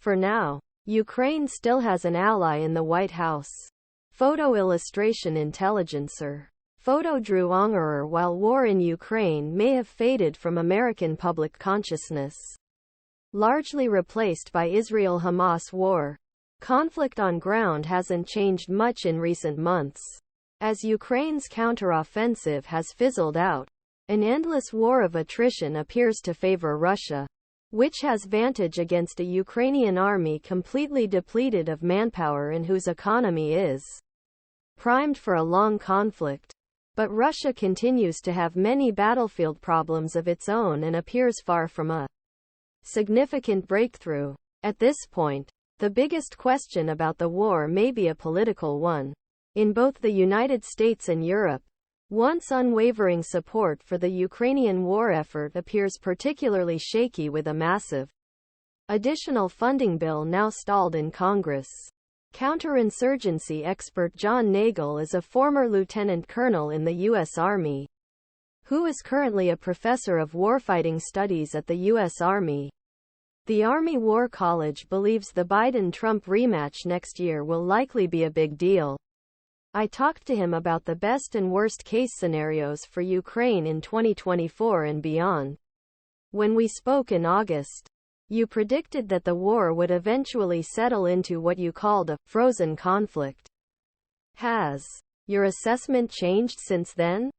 For now, Ukraine still has an ally in the White House. Photo illustration Intelligencer. Photo Drew Ongerer. While war in Ukraine may have faded from American public consciousness, largely replaced by Israel-Hamas war, conflict on ground hasn't changed much in recent months. As Ukraine's counteroffensive has fizzled out, an endless war of attrition appears to favor Russia, which has vantage against a Ukrainian army completely depleted of manpower and whose economy is primed for a long conflict. But Russia continues to have many battlefield problems of its own and appears far from a significant breakthrough. At this point, the biggest question about the war may be a political one. In both the United States and Europe, once unwavering support for the Ukrainian war effort appears particularly shaky, with a massive additional funding bill now stalled in Congress. Counterinsurgency expert John Nagel is a former lieutenant colonel in the U.S. Army, who is currently a professor of warfighting studies at the U.S. Army. The Army War College believes the Biden-Trump rematch next year will likely be a big deal. I talked to him about the best and worst case scenarios for Ukraine in 2024 and beyond. When we spoke in August, you predicted that the war would eventually settle into what you called a frozen conflict. Has your assessment changed since then?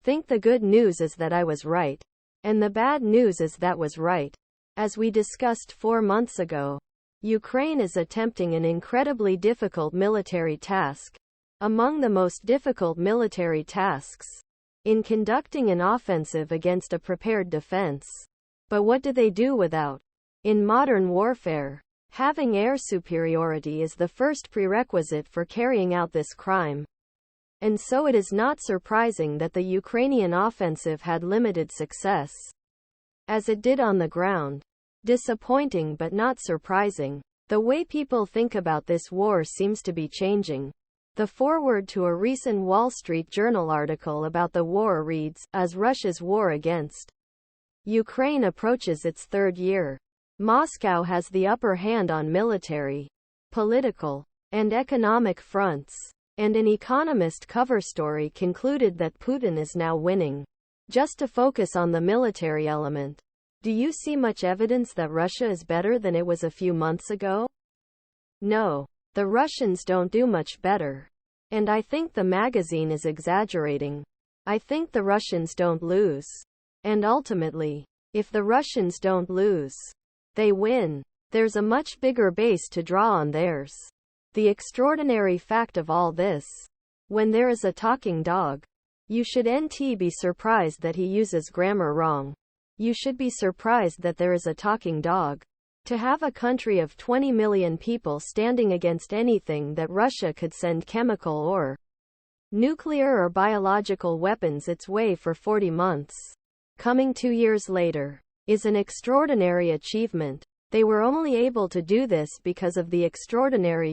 Think the good news is that I was right, and the bad news is that was right. As we discussed 4 months ago, Ukraine is attempting an incredibly difficult military task, among the most difficult military tasks, in conducting an offensive against a prepared defense. But what do they do without? In modern warfare, having air superiority is the first prerequisite for carrying out this crime. And so it is not surprising that the Ukrainian offensive had limited success, as it did on the ground. Disappointing but not surprising. The way people think about this war seems to be changing. The foreword to a recent Wall Street Journal article about the war reads, "As Russia's war against Ukraine approaches its third year, Moscow has the upper hand on military, political, and economic fronts." And an Economist cover story concluded that Putin is now winning. Just to focus on the military element, do you see much evidence that Russia is better than it was a few months ago? No. The Russians don't do much better. And I think the magazine is exaggerating. I think the Russians don't lose. And ultimately, if the Russians don't lose, they win. There's a much bigger base to draw on theirs. The extraordinary fact of all this: when there is a talking dog, you should be surprised that he uses grammar wrong. You should be surprised that there is a talking dog. To have a country of 20 million people standing against anything that Russia could send chemical or nuclear or biological weapons its way for 40 months, coming 2 years later, is an extraordinary achievement. They were only able to do this because of the extraordinary